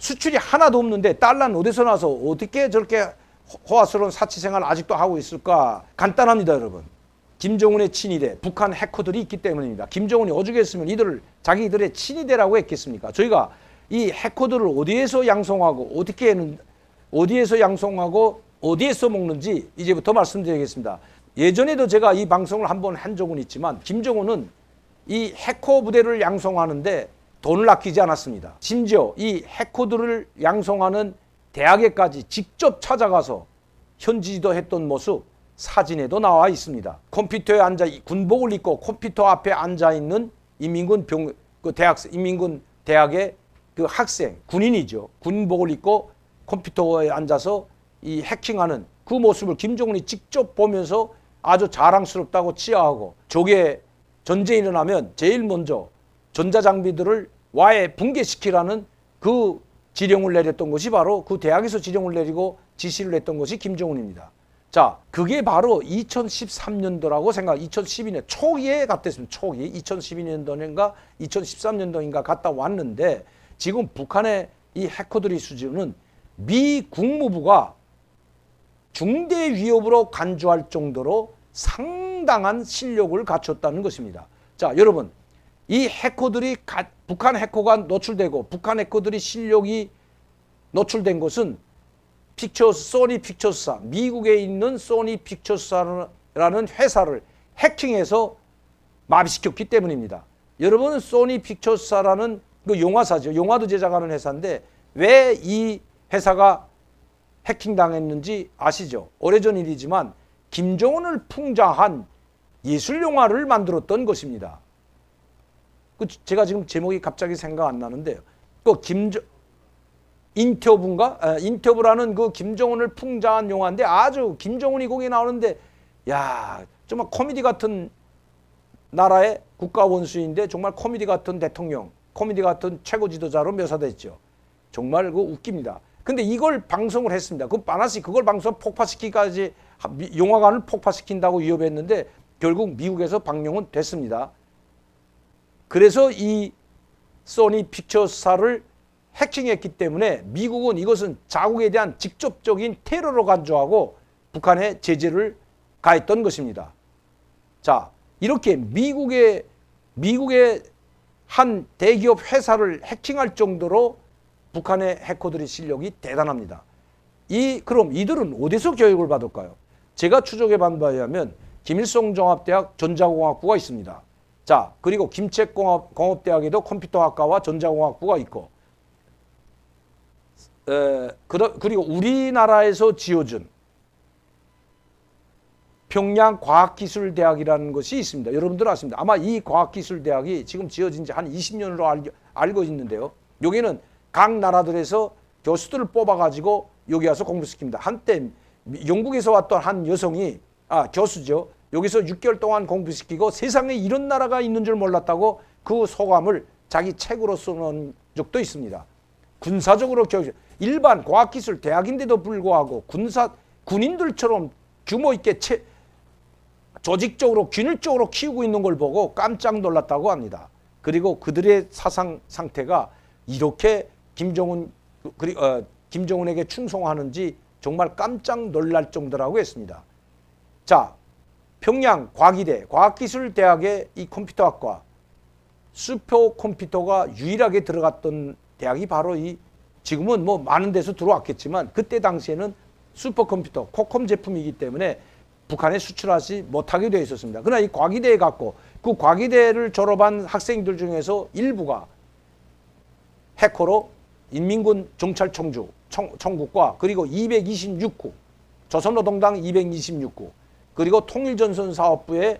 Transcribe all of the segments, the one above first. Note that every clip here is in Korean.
수출이 하나도 없는데 달러는 어디서 나서 어떻게 저렇게 호화스러운 사치생활을 아직도 하고 있을까? 간단합니다, 여러분. 김정은의 친위대, 북한 해커들이 있기 때문입니다. 김정은이 오죽했으면 이들을 자기들의 친위대라고 했겠습니까? 저희가 이 해커들을 어디에서 양성하고 어디에서 양성하고 어디에서 먹는지 이제부터 말씀드리겠습니다. 예전에도 제가 이 방송을 한번 한 적은 있지만 김정은은 이 해커 부대를 양성하는데 돈을 아끼지 않았습니다. 심지어 이 해커들을 양성하는 대학에까지 직접 찾아가서 현지도 했던 모습 사진에도 나와 있습니다. 컴퓨터에 앉아 군복을 입고 컴퓨터 앞에 앉아 있는 인민군 대학의 그 학생, 군인이죠. 군복을 입고 컴퓨터에 앉아서 이 해킹하는 그 모습을 김정은이 직접 보면서 아주 자랑스럽다고 치하하고 적의 전쟁이 일어나면 제일 먼저 전자장비들을 와해 붕괴시키라는 그 지령을 내렸던 것이 바로 그 대학에서 지령을 내리고 지시를 했던 것이 김정은입니다. 자, 그게 바로 2013년도라고 2012년 초기에 갔댔습니다. 초기 2012년도인가 2013년도인가 갔다 왔는데 지금 북한의 이 해커들의 수준은 미 국무부가 중대 위협으로 간주할 정도로 상당한 실력을 갖췄다는 것입니다. 자, 여러분, 이 해커들이 북한 해커가 노출되고 북한 해커들이 실력이 노출된 것은 소니 픽처스사, 미국에 있는 소니 픽처스사라는 회사를 해킹해서 마비시켰기 때문입니다. 여러분은 소니 픽처스사라는 그 영화사죠. 영화도 제작하는 회사인데 왜 이 회사가 해킹당했는지 아시죠? 오래전 일이지만 김정은을 풍자한 예술영화를 만들었던 것입니다. 제가 지금 제목이 갑자기 생각 안 나는데요. 인터뷰라는 그 김정은을 풍자한 영화인데 아주 김정은이 거기에 나오는데 야, 정말 코미디 같은 나라의 국가 원수인데 정말 코미디 같은 대통령, 코미디 같은 최고 지도자로 묘사됐죠. 정말 그 웃깁니다. 근데 이걸 방송을 했습니다. 그걸 방송 폭파시키기까지 영화관을 폭파시킨다고 위협했는데 결국 미국에서 방영은 됐습니다. 그래서 이 소니 픽처스사를 해킹했기 때문에 미국은 이것은 자국에 대한 직접적인 테러로 간주하고 북한에 제재를 가했던 것입니다. 자, 이렇게 미국의 한 대기업 회사를 해킹할 정도로 북한의 해커들의 실력이 대단합니다. 그럼 이들은 어디서 교육을 받을까요? 제가 추적해 본 바에 의하면 김일성 종합대학 전자공학부가 있습니다. 자, 그리고 김책공업대학에도 컴퓨터학과와 전자공학부가 있고, 그리고 우리나라에서 지어준 평양과학기술대학이라는 것이 있습니다. 여러분들 아십니다. 아마 이 과학기술대학이 지금 지어진 지 한 20년으로 알고 있는데요. 여기는 각 나라들에서 교수들을 뽑아가지고 여기 와서 공부시킵니다. 한때 영국에서 왔던 한 여성이, 교수죠. 여기서 6개월 동안 공부시키고 세상에 이런 나라가 있는 줄 몰랐다고 그 소감을 자기 책으로 써놓은 적도 있습니다. 군사적으로 일반 과학기술 대학인데도 불구하고 군인들처럼 규모 있게 조직적으로 균일적으로 키우고 있는 걸 보고 깜짝 놀랐다고 합니다. 그리고 그들의 사상 상태가 이렇게 김정은에게 충성하는지 정말 깜짝 놀랄 정도라고 했습니다. 자, 평양 과기대 과학기술대학의 이 컴퓨터학과 슈퍼컴퓨터가 유일하게 들어갔던 대학이 바로 지금은 뭐 많은 데서 들어왔겠지만 그때 당시에는 슈퍼컴퓨터 퀄컴 제품이기 때문에 북한에 수출하지 못하게 되어 있었습니다. 그러나 이 과기대에 갔고 그 과기대를 졸업한 학생들 중에서 일부가 해커로 인민군 정찰총주 총국과 그리고 226구 조선노동당 226구 그리고 통일전선사업부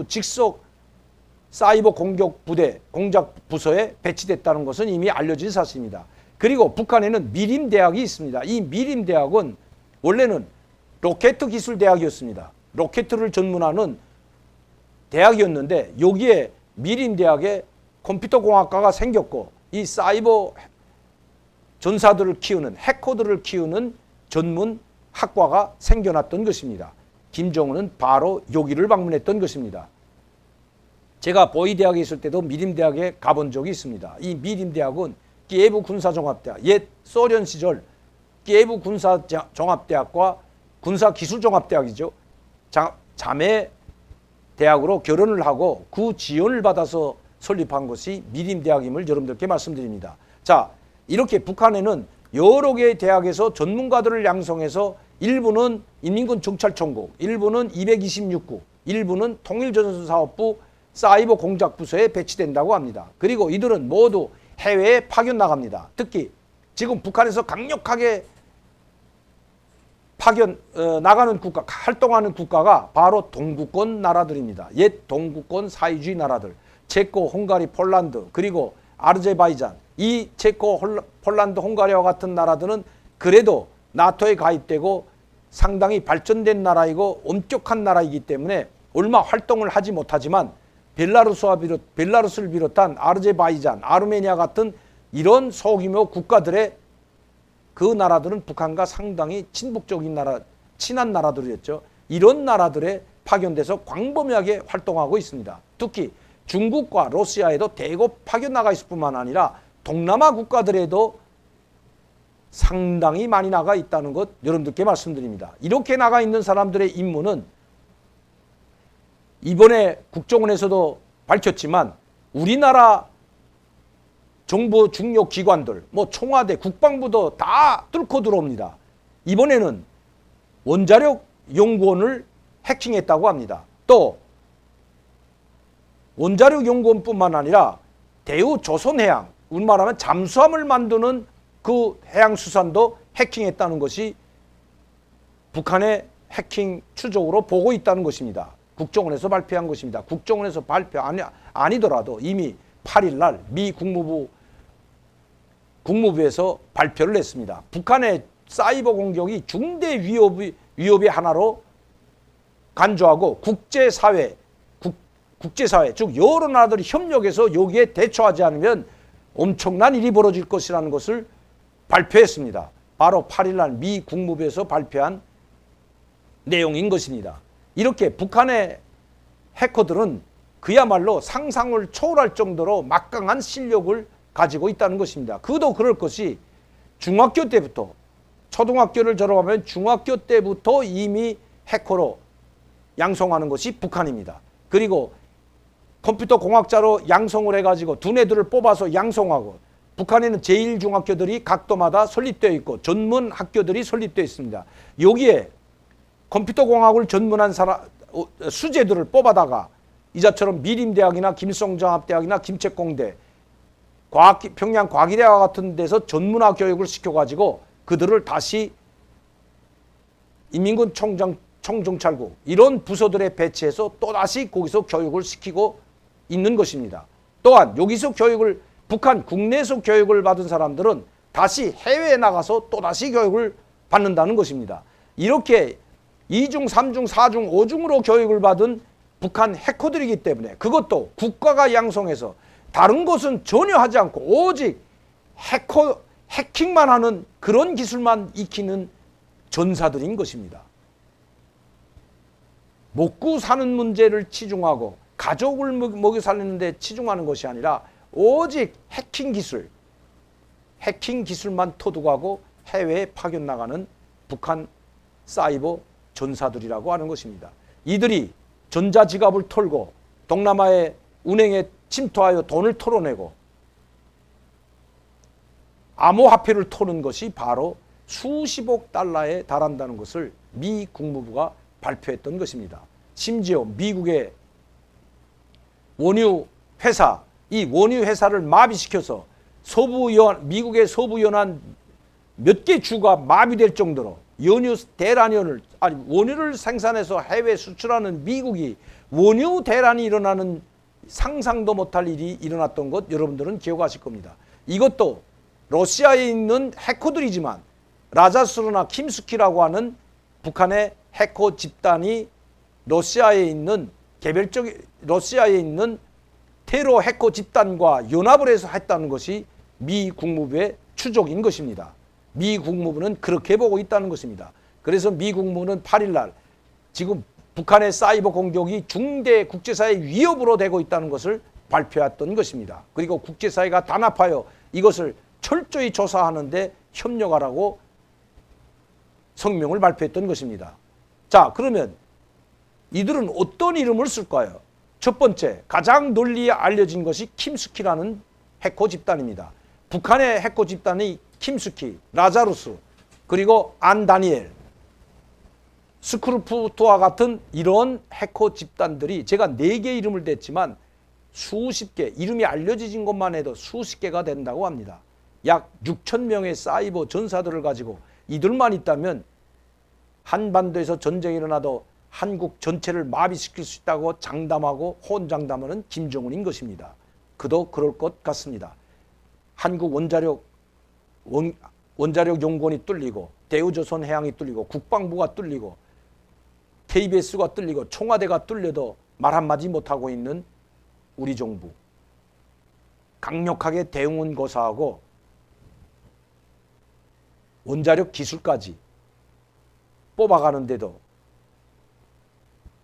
직속 사이버 공격 부대 공작 부서에 배치됐다는 것은 이미 알려진 사실입니다. 그리고 북한에는 미림대학이 있습니다. 이 미림대학은 원래는 로켓 기술대학이었습니다. 로켓을 전문하는 대학이었는데 여기에 미림대학에 컴퓨터공학과가 생겼고 이 사이버 전사들을 키우는 해커들을 키우는 전문 학과가 생겨났던 것입니다. 김정은은 바로 여기를 방문했던 것입니다. 제가 보이대학에 있을 때도 미림대학에 가본 적이 있습니다. 이 미림대학은 키예브 군사종합대학, 옛 소련 시절 키예브 군사종합대학과 군사기술종합대학이죠. 자매 대학으로 결혼을 하고 그 지원을 받아서 설립한 것이 미림대학임을 여러분들께 말씀드립니다. 자, 이렇게 북한에는 여러 개의 대학에서 전문가들을 양성해서 일부는 인민군 정찰총국, 일부는 226구, 일부는 통일전선사업부 사이버 공작부서에 배치된다고 합니다. 그리고 이들은 모두 해외에 파견 나갑니다. 특히 지금 북한에서 강력하게 파견 나가는 국가, 활동하는 국가가 바로 동구권 나라들입니다. 옛 동구권 사회주의 나라들, 체코, 헝가리, 폴란드, 그리고 아르제바이잔. 이 체코, 폴란드, 헝가리와 같은 나라들은 그래도 나토에 가입되고 상당히 발전된 나라이고 엄격한 나라이기 때문에 얼마 활동을 하지 못하지만 벨라루스를 비롯한 아르제바이잔, 아르메니아 같은 이런 소규모 국가들의 그 나라들은 북한과 상당히 친북적인 나라, 친한 나라들이었죠. 이런 나라들에 파견돼서 광범위하게 활동하고 있습니다. 특히 중국과 러시아에도 대거 파견 나가 있을 뿐만 아니라 동남아 국가들에도 상당히 많이 나가 있다는 것 여러분들께 말씀드립니다. 이렇게 나가 있는 사람들의 임무는 이번에 국정원에서도 밝혔지만 우리나라 정부 중요 기관들, 뭐 청와대, 국방부도 다 뚫고 들어옵니다. 이번에는 원자력 연구원을 해킹했다고 합니다. 또 원자력 연구원뿐만 아니라 대우조선해양, 우리말하면 잠수함을 만드는 그 해양수산도 해킹했다는 것이 북한의 해킹 추적으로 보고 있다는 것입니다. 국정원에서 발표한 것입니다. 국정원에서 발표 아니더라도 이미 8일 날 미 국무부에서 발표를 했습니다. 북한의 사이버 공격이 중대 위협의 하나로 간주하고 국제사회, 즉 여러 나라들이 협력해서 여기에 대처하지 않으면 엄청난 일이 벌어질 것이라는 것을 발표했습니다. 바로 8일 날 미 국무부에서 발표한 내용인 것입니다. 이렇게 북한의 해커들은 그야말로 상상을 초월할 정도로 막강한 실력을 가지고 있다는 것입니다. 그도 그럴 것이 중학교 때부터, 초등학교를 졸업하면 중학교 때부터 이미 해커로 양성하는 것이 북한입니다. 그리고 컴퓨터 공학자로 양성을 해가지고 두뇌들을 뽑아서 양성하고, 북한에는 제1중학교들이 각도마다 설립되어 있고 전문 학교들이 설립되어 있습니다. 여기에 컴퓨터 공학을 전문한 수재들을 뽑아다가 이자처럼 미림대학이나 김일성종합대학이나 김책공대, 평양과기대와 같은 데서 전문화 교육을 시켜가지고 그들을 다시 인민군 총정찰국 이런 부서들에 배치해서 또다시 거기서 교육을 시키고 있는 것입니다. 또한 여기서 북한 국내에서 교육을 받은 사람들은 다시 해외에 나가서 또다시 교육을 받는다는 것입니다. 이렇게 2중, 3중, 4중, 5중으로 교육을 받은 북한 해커들이기 때문에 그것도 국가가 양성해서 다른 것은 전혀 하지 않고 오직 해킹만 하는 그런 기술만 익히는 전사들인 것입니다. 먹고 사는 문제를 치중하고 가족을 먹여 살리는 데 치중하는 것이 아니라 오직 해킹 기술만 터득하고 해외에 파견 나가는 북한 사이버 전사들이라고 하는 것입니다. 이들이 전자지갑을 털고 동남아의 은행에 침투하여 돈을 털어내고 암호화폐를 터는 것이 바로 수십억 달러에 달한다는 것을 미 국무부가 발표했던 것입니다. 심지어 미국의 원유 회사, 이 원유 회사를 마비시켜서 미국의 서부 연안 몇 개 주가 마비될 정도로 원유를 생산해서 해외 수출하는 미국이 원유 대란이 일어나는 상상도 못할 일이 일어났던 것 여러분들은 기억하실 겁니다. 이것도 러시아에 있는 해커들이지만 라자스루나 킴스키라고 하는 북한의 해커 집단이 러시아에 있는 테러 해커 집단과 연합을 해서 했다는 것이 미 국무부의 추적인 것입니다. 미 국무부는 그렇게 보고 있다는 것입니다. 그래서 미 국무부는 8일 날 지금 북한의 사이버 공격이 중대 국제사회 위협으로 되고 있다는 것을 발표했던 것입니다. 그리고 국제사회가 단합하여 이것을 철저히 조사하는데 협력하라고 성명을 발표했던 것입니다. 자, 그러면 이들은 어떤 이름을 쓸까요? 첫 번째, 가장 널리 알려진 것이 킴스키라는 해커 집단입니다. 북한의 해커 집단이 킴스키, 라자루스, 그리고 안 다니엘, 스크루프트와 같은 이런 해커 집단들이 제가 4개 이름을 댔지만 수십 개, 이름이 알려진 것만 해도 수십 개가 된다고 합니다. 약 6천 명의 사이버 전사들을 가지고 이들만 있다면 한반도에서 전쟁이 일어나도 한국 전체를 마비시킬 수 있다고 장담하고 호언장담하는 김정은인 것입니다. 그도 그럴 것 같습니다. 한국 원자력 연구원이 뚫리고 대우조선 해양이 뚫리고 국방부가 뚫리고 KBS가 뚫리고 청와대가 뚫려도 말 한마디 못하고 있는 우리 정부. 강력하게 대응은 고사하고 원자력 기술까지 뽑아가는데도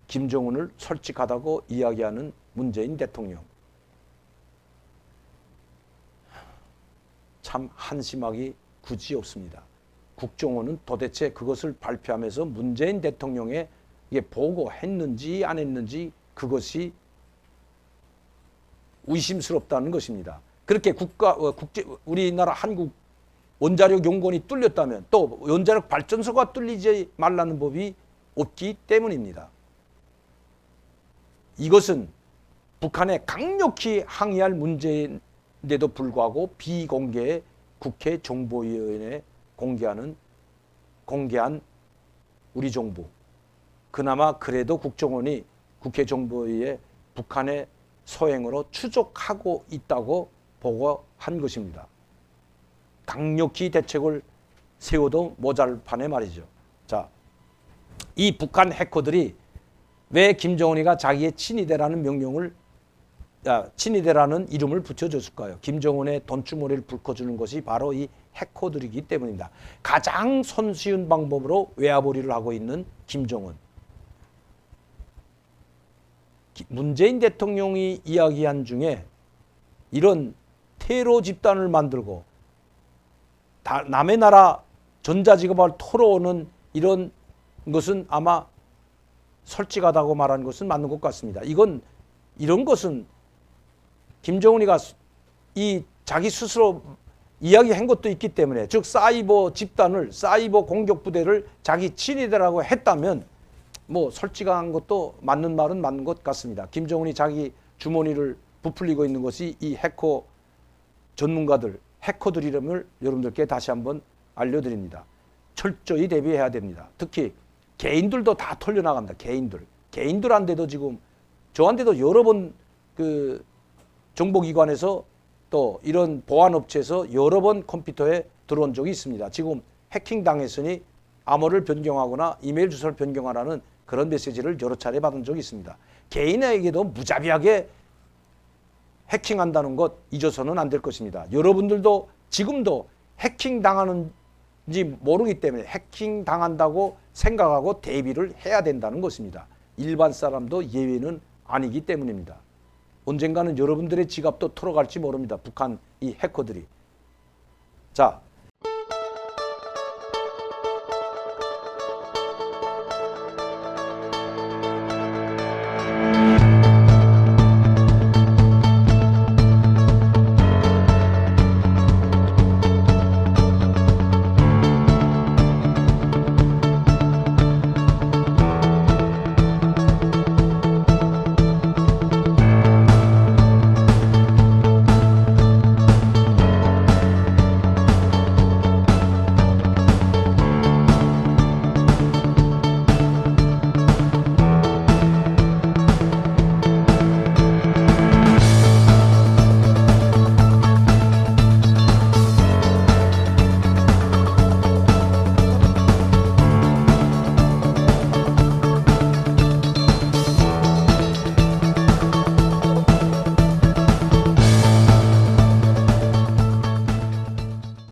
김정은을 솔직하다고 이야기하는 문재인 대통령. 참 한심하기 굳이 없습니다. 국정원은 도대체 그것을 발표하면서 문재인 대통령에 보고했는지 안 했는지 그것이 의심스럽다는 것입니다. 그렇게 우리나라 한국 원자력 연구원이 뚫렸다면 또 원자력 발전소가 뚫리지 말라는 법이 없기 때문입니다. 이것은 북한에 강력히 항의할 문제인데도 불구하고 비공개 국회 정보위원회에 공개한 우리 정부. 그나마 그래도 국정원이 국회 정보위에 북한의 소행으로 추적하고 있다고 보고한 것입니다. 강력히 대책을 세워도 모자랄 판에 말이죠. 자, 이 북한 해커들이 왜 김정은이가 자기의 친위대라는 친위대라는 이름을 붙여줬을까요? 김정은의 돈주머니를 불꺼주는 것이 바로 이 해커들이기 때문입니다. 가장 손쉬운 방법으로 외화벌이를 하고 있는 김정은. 문재인 대통령이 이야기한 중에 이런 테러 집단을 만들고 남의 나라 전자지급을 털어오는 이런 것은 아마 솔직하다고 말한 것은 맞는 것 같습니다. 이런 것은 김정은이가 자기 스스로 이야기한 것도 있기 때문에, 즉 사이버 집단을, 사이버 공격 부대를 자기 친위대라고 했다면 뭐 솔직한 것도 맞는 말은 맞는 것 같습니다. 김정은이 자기 주머니를 부풀리고 있는 것이 이 해커 전문가들, 해커들 이름을 여러분들께 다시 한번 알려드립니다. 철저히 대비해야 됩니다. 특히 개인들도 다 털려나갑니다. 개인들한테도 지금 저한테도 여러 번 그 정보기관에서 또 이런 보안업체에서 여러 번 컴퓨터에 들어온 적이 있습니다. 지금 해킹당했으니 암호를 변경하거나 이메일 주소를 변경하라는 그런 메시지를 여러 차례 받은 적이 있습니다. 개인에게도 무자비하게 해킹한다는 것 잊어서는 안 될 것입니다. 여러분들도 지금도 해킹당하는지 모르기 때문에 해킹당한다고 생각하고 대비를 해야 된다는 것입니다. 일반 사람도 예외는 아니기 때문입니다. 언젠가는 여러분들의 지갑도 털어갈지 모릅니다. 북한 이 해커들이. 자,